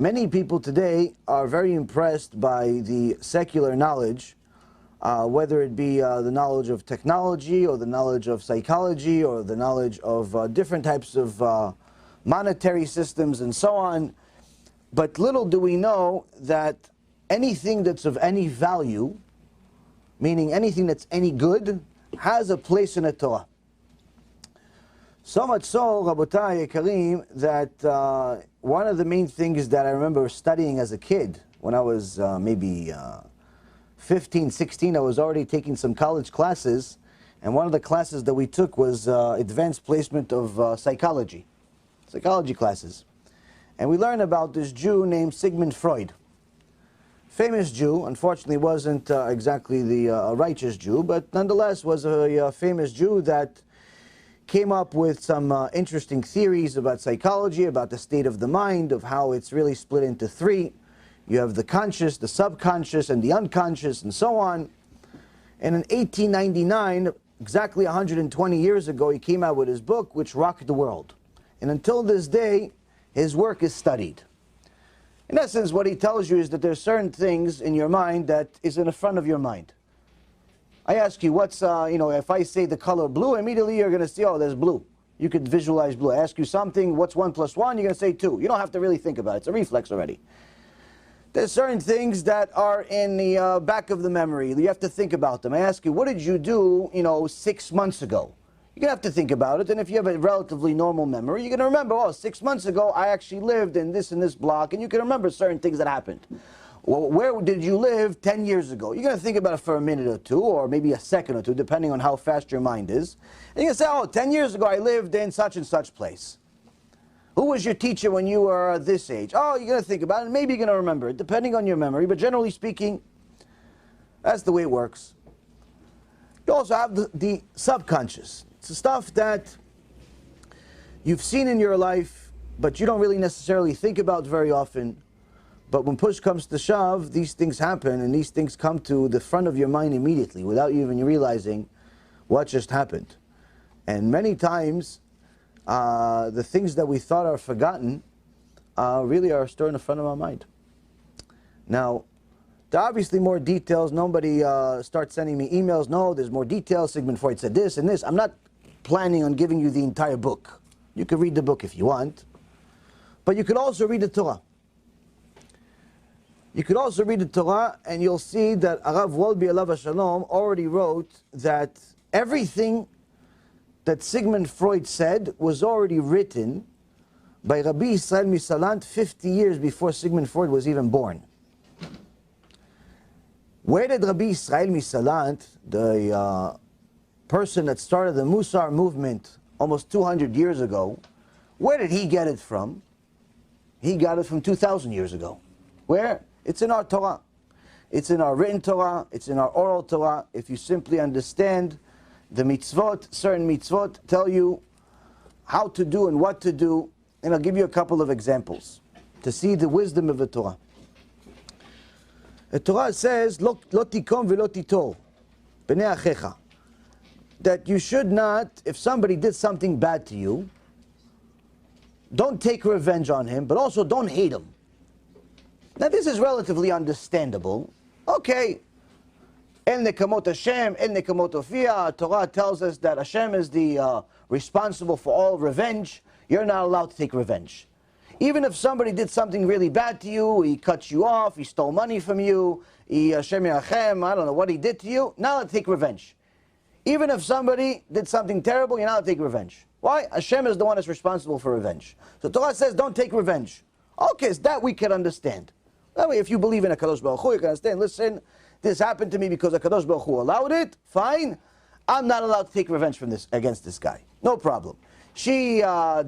many people today are very impressed by the secular knowledge, whether it be the knowledge of technology or the knowledge of psychology or the knowledge of different types of monetary systems and so on. But little do we know that anything that's of any value, meaning anything that's any good, has a place in the Torah. So much so, Rabotai Yekarim, that one of the main things that I remember studying as a kid, when I was maybe 15, 16, I was already taking some college classes, and one of the classes that we took was advanced placement of psychology classes. And we learned about this Jew named Sigmund Freud. Famous Jew, unfortunately wasn't exactly the righteous Jew, but nonetheless was a famous Jew that came up with some interesting theories about psychology, about the state of the mind, of how it's really split into three. You have the conscious, the subconscious, and the unconscious, and so on. And in 1899, exactly 120 years ago, he came out with his book, which rocked the world. And until this day, his work is studied. In essence, what he tells you is that there's certain things in your mind that is in the front of your mind. I ask you, what's, if I say the color blue, immediately you're going to see, oh, there's blue. You could visualize blue. I ask you something, what's 1 + 1? You're going to say 2. You don't have to really think about it. It's a reflex already. There's certain things that are in the back of the memory. You have to think about them. I ask you, what did you do, 6 months ago? You're going to have to think about it. And if you have a relatively normal memory, you're going to remember, oh, 6 months ago, I actually lived in this block. And you can remember certain things that happened. Well, where did you live 10 years ago? You're going to think about it for a minute or two, or maybe a second or two, depending on how fast your mind is. And you're going to say, oh, 10 years ago I lived in such and such place. Who was your teacher when you were this age? Oh, you're going to think about it, and maybe you're going to remember it, depending on your memory. But generally speaking, that's the way it works. You also have the subconscious. It's the stuff that you've seen in your life, but you don't really necessarily think about very often. But when push comes to shove, these things happen, and these things come to the front of your mind immediately without you even realizing what just happened. And many times, the things that we thought are forgotten really are stored in the front of our mind. Now, there are obviously more details. Nobody starts sending me emails. No, there's more details. Sigmund Freud said this and this. I'm not planning on giving you the entire book. You can read the book if you want. But you could also read the Torah. You could also read the Torah, and you'll see that Arav Wolbe Alav HaShalom already wrote that everything that Sigmund Freud said was already written by Rabbi Israel Misalant 50 years before Sigmund Freud was even born. Where did Rabbi Israel Misalant, the person that started the Musar movement almost 200 years ago, where did he get it from? He got it from 2,000 years ago. Where? It's in our Torah. It's in our written Torah. It's in our oral Torah. If you simply understand the mitzvot, certain mitzvot tell you how to do and what to do. And I'll give you a couple of examples to see the wisdom of the Torah. The Torah says, Lo tikom velo titor, b'nei achecha. That you should not, if somebody did something bad to you, don't take revenge on him, but also don't hate him. Now this is relatively understandable. Okay, En nekamot Hashem, en nekamot Ofia. Torah tells us that Hashem is the responsible for all revenge. You're not allowed to take revenge. Even if somebody did something really bad to you, he cut you off, he stole money from you, Hashem Yachem, I don't know what he did to you, not allowed to take revenge. Even if somebody did something terrible, you're not allowed to take revenge. Why? Hashem is the one that's responsible for revenge. So Torah says don't take revenge. Okay, so that we can understand. That way, if you believe in a Kadosh Baruch Hu, you can understand, listen, this happened to me because a Kadosh Baruch Hu allowed it, fine. I'm not allowed to take revenge from this against this guy. No problem. She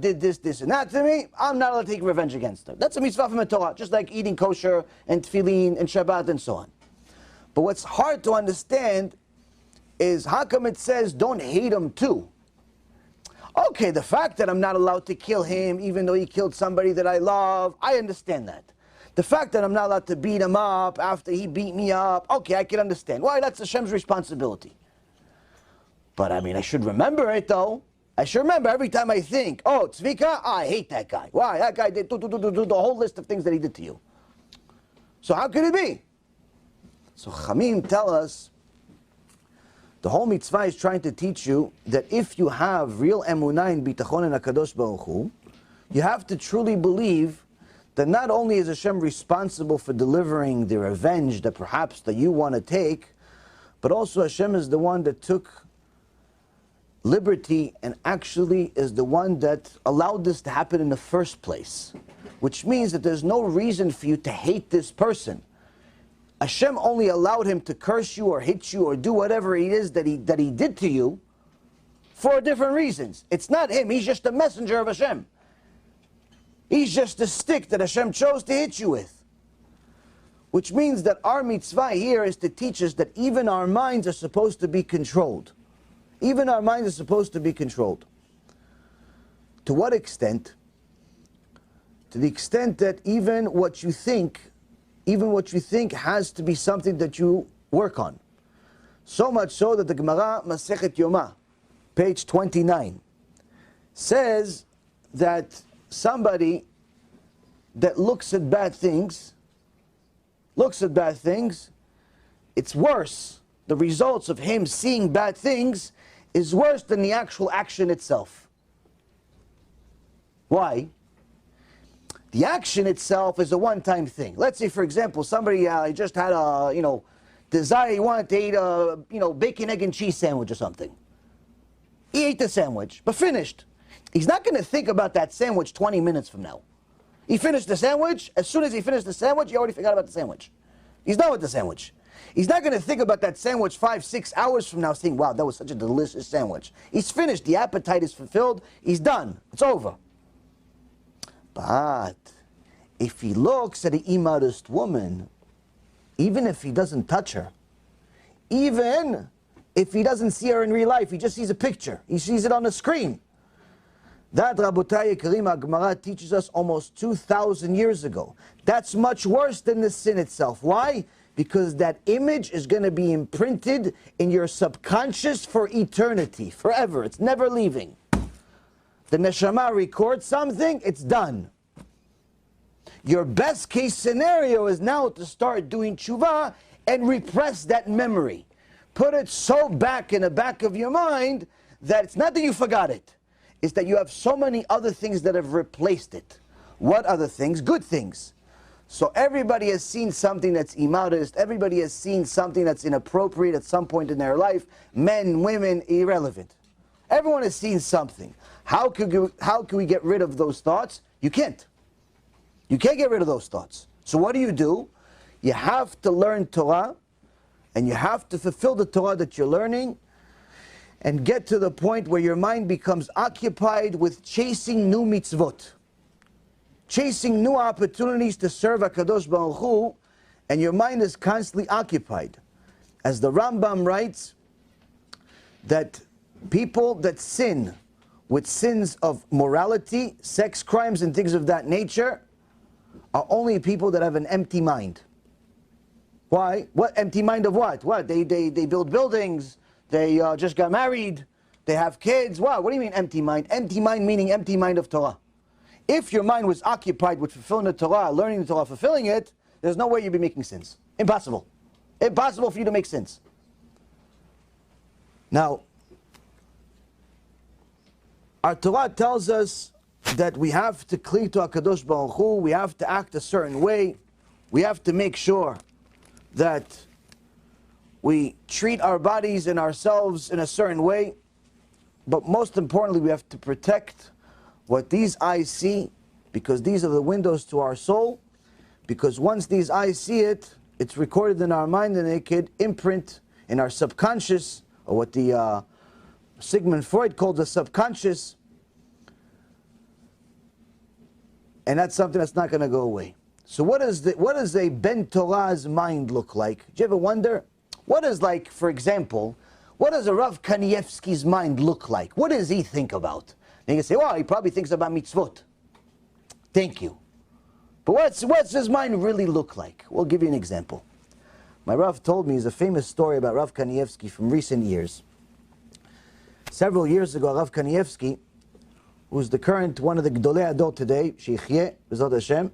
did this, this, and that to me, I'm not allowed to take revenge against her. That's a mitzvah from the Torah, just like eating kosher and tefillin and Shabbat and so on. But what's hard to understand is how come it says don't hate him too? Okay, the fact that I'm not allowed to kill him even though he killed somebody that I love, I understand that. The fact that I'm not allowed to beat him up after he beat me up, okay, I can understand. Why? That's Hashem's responsibility. But I mean, I should remember it though. I should remember every time I think, oh, Tzvika, I hate that guy. Why? That guy did the whole list of things that he did to you. So how could it be? So Chamim tell us, the whole mitzvah is trying to teach you that if you have real emunah and bitachon in HaKadosh Baruch Hu, you have to truly believe that not only is Hashem responsible for delivering the revenge that perhaps that you want to take, but also Hashem is the one that took liberty and actually is the one that allowed this to happen in the first place. Which means that there's no reason for you to hate this person. Hashem only allowed him to curse you or hit you or do whatever it is that he did to you for different reasons. It's not him, he's just a messenger of Hashem. He's just a stick that Hashem chose to hit you with. Which means that our mitzvah here is to teach us that even our minds are supposed to be controlled. Even our minds are supposed to be controlled. To what extent? To the extent that even what you think has to be something that you work on. So much so that the Gemara Masechet Yoma, page 29, says that somebody that looks at bad things, it's worse. The results of him seeing bad things is worse than the actual action itself. Why? The action itself is a one-time thing. Let's say, for example, somebody just had a, desire, he wanted to eat a, bacon, egg, and cheese sandwich or something. He ate the sandwich, but finished. He's not going to think about that sandwich 20 minutes from now. He finished the sandwich. As soon as he finished the sandwich, he already forgot about the sandwich. He's done with the sandwich. He's not going to think about that sandwich 5-6 hours from now saying, wow, that was such a delicious sandwich. He's finished. The appetite is fulfilled. He's done. It's over. But if he looks at an immodest woman, even if he doesn't touch her, even if he doesn't see her in real life, he just sees a picture. He sees it on the screen. That, Rabotai Karim, Gemara teaches us almost 2,000 years ago. That's much worse than the sin itself. Why? Because that image is going to be imprinted in your subconscious for eternity, forever. It's never leaving. The neshama records something, it's done. Your best case scenario is now to start doing tshuva and repress that memory. Put it so back in the back of your mind that it's not that you forgot it. It's that you have so many other things that have replaced it. What other things? Good things. So everybody has seen something that's immodest. Everybody has seen something that's inappropriate at some point in their life. Men, women, irrelevant. Everyone has seen something. How can we get rid of those thoughts? You can't. You can't get rid of those thoughts. So what do? You have to learn Torah, and you have to fulfill the Torah that you're learning, and get to the point where your mind becomes occupied with chasing new mitzvot. Chasing new opportunities to serve HaKadosh Baruch Hu, and your mind is constantly occupied. As the Rambam writes, that people that sin with sins of morality, sex crimes and things of that nature, are only people that have an empty mind. Why? What? Empty mind of what? What? They build buildings, they just got married, they have kids. What do you mean empty mind? Empty mind meaning empty mind of Torah. If your mind was occupied with fulfilling the Torah, learning the Torah, fulfilling it, there's no way you'd be making sins. Impossible. Impossible for you to make sins. Now, our Torah tells us that we have to cling to HaKadosh Baruch Hu, we have to act a certain way, we have to make sure that we treat our bodies and ourselves in a certain way, but most importantly, we have to protect what these eyes see, because these are the windows to our soul, because once these eyes see it, it's recorded in our mind and it could imprint in our subconscious, or what the Sigmund Freud called the subconscious, and that's something that's not going to go away. So what does a Ben Torah's mind look like? Do you ever wonder? What is, like, for example, what does a Rav Kanievsky's mind look like? What does he think about? And you can say, well, he probably thinks about mitzvot. Thank you. But what's his mind really look like? We'll give you an example. My Rav told me, is a famous story about Rav Kanievsky from recent years. Several years ago, Rav Kanievsky, who's the current one of the Gdolei Ador today, Sheikhye, B'ezrat Hashem,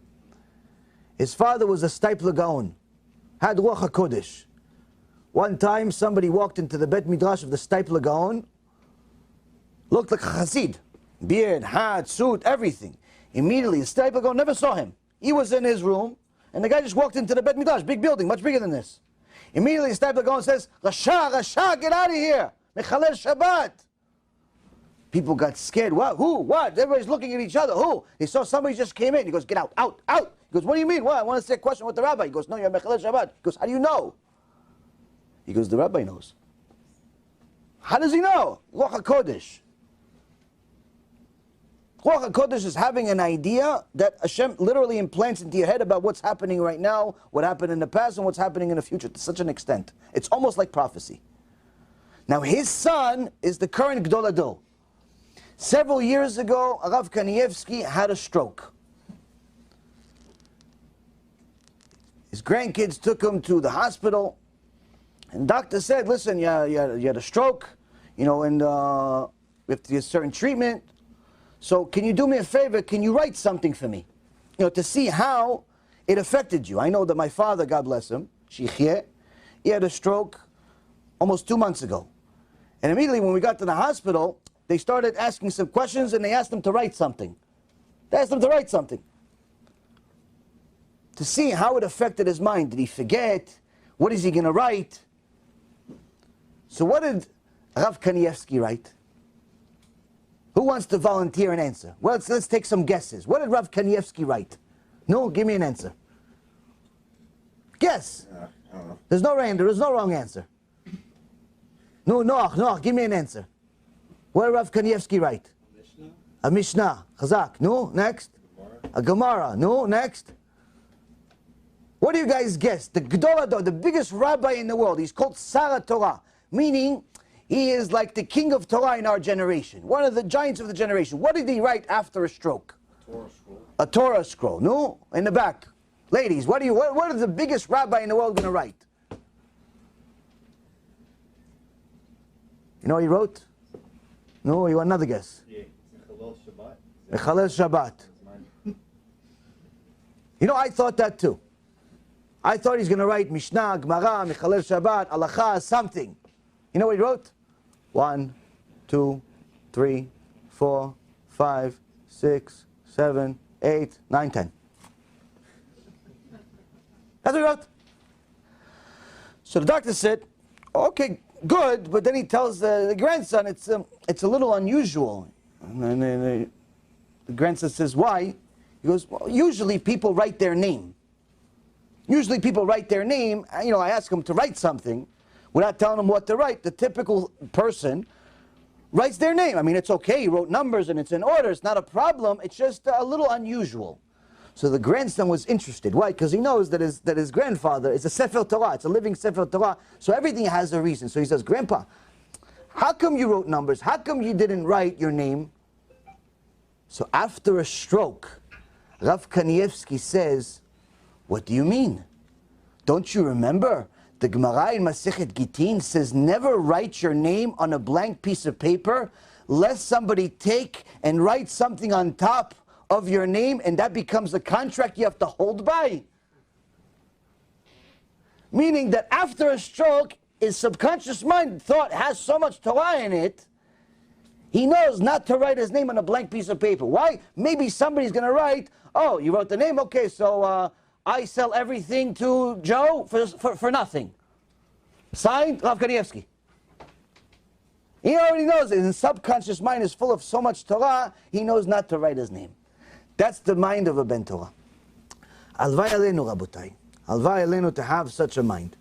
his father was a Stipler Gaon, had Ruach HaKodesh. One time, somebody walked into the Bet Midrash of the Stipler Gaon, looked like a Chassid, beard, hat, suit, everything. Immediately, the Stipler Gaon never saw him. He was in his room, and the guy just walked into the Bet Midrash, big building, much bigger than this. Immediately, the Stipler Gaon says, Rasha, Rasha, get out of here! Mechalel Shabbat! People got scared. What? Who? What? Everybody's looking at each other. Who? He saw somebody just came in. He goes, get out, out, out. He goes, what do you mean? What? I want to say a question with the rabbi. He goes, no, you're Mechalel Shabbat. He goes, how do you know? He goes, the rabbi knows. How does he know? Ruach HaKodesh. Ruach HaKodesh is having an idea that Hashem literally implants into your head about what's happening right now, what happened in the past, and what's happening in the future to such an extent. It's almost like prophecy. Now his son is the current Gdol Ador. Several years ago, Rav Kanievsky had a stroke. His grandkids took him to the hospital, and doctor said, listen, you had a stroke, you know, and we have to get certain treatment. So can you do me a favor? Can you write something for me? You know, to see how it affected you. I know that my father, God bless him, Sheikhye, he had a stroke almost 2 months ago. And immediately when we got to the hospital, they started asking some questions and they asked him to write something. They asked him to write something. To see how it affected his mind. Did he forget? What is he going to write? So what did Rav Kanievsky write? Who wants to volunteer an answer? Well, let's take some guesses. What did Rav Kanievsky write? No, give me an answer. Guess. I don't know. There's no wrong answer. No, give me an answer. What did Rav Kanievsky write? Mishnah? A Mishnah. Chazak. No, next. Gemara? A Gemara. No, next. What do you guys guess? The Gdol Ador, the biggest rabbi in the world. He's called Sara Torah, meaning he is like the king of Torah in our generation. One of the giants of the generation. What did he write after a stroke? Torah scroll. A Torah scroll. No, in the back. Ladies, what is the biggest rabbi in the world going to write? You know what he wrote? No, you want another guess? Yeah, Mechalel Shabbat. Mechalel Shabbat. You know, I thought that too. I thought he's going to write Mishnah, Gemara, Mechalel Shabbat, Halacha, something. You know what he wrote? 1, 2, 3, 4, 5, 6, 7, 8, 9, 10. That's what he wrote. So the doctor said, okay, good, but then he tells the grandson it's a little unusual. And then the grandson says, why? He goes, well, usually people write their name. Usually people write their name. You know, I ask them to write something without telling them what to write. The typical person writes their name. I mean, it's okay, he wrote numbers and it's in order, it's not a problem, it's just a little unusual. So the grandson was interested. Why? Because he knows that his grandfather is a Sefer Torah, it's a living Sefer Torah, so everything has a reason. So he says, Grandpa, how come you wrote numbers? How come you didn't write your name? So after a stroke, Rav Kanievsky says, what do you mean? Don't you remember? The Gemara in Masechet Gittin says, never write your name on a blank piece of paper, lest somebody take and write something on top of your name, and that becomes a contract you have to hold by. Meaning that after a stroke, his subconscious mind thought has so much Torah in it, he knows not to write his name on a blank piece of paper. Why? Maybe somebody's going to write, oh, you wrote the name? Okay, so I sell everything to Joe for nothing. Signed, Rav Kanievsky. He already knows it. His subconscious mind is full of so much Torah, he knows not to write his name. That's the mind of a Ben Torah. Alvai aleinu, Rabotai. Alvai aleinu to have such a mind.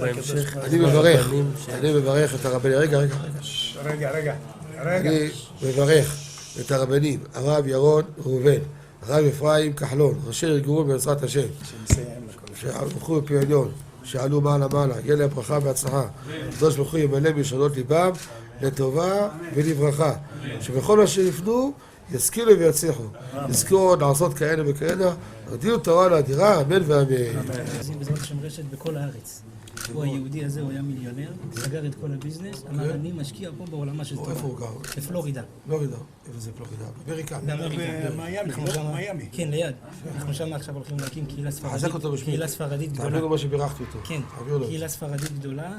אני מברך את הרבנים, רגע. אני מברך את הרבנים, הרב ירון ראובן, הרב אפרים כחלון, ראשי ארגון בעזרת השם, שהלכו בפי עליון, שעלו מעלה, יהיה להם ברכה והצלחה, הקדוש ברוך הוא ימלא בישועות ליבם לטובה ולברכה, שבכל מה שיפנו ישכילו ויצליחו, יזכו לעשות כאלה וכאלה, הודיעו תורה לאדירה, אמן ואמן. בעזרת השם רשת בכל הארץ. הוא היהודי הזה, הוא היה מיליונר, סגר את כל הביזנס, אמר אני משקיע פה בעולמה של תורה. איפה הוא גר? בפלורידה. פלורידה, איפה זה פלורידה? באמריקה. במיימי. כן, ליד. אנחנו שם עכשיו הולכים להקים קהילה ספרדית גדולה. תעבירו מה שבירכתי אותו. כן, קהילה ספרדית גדולה.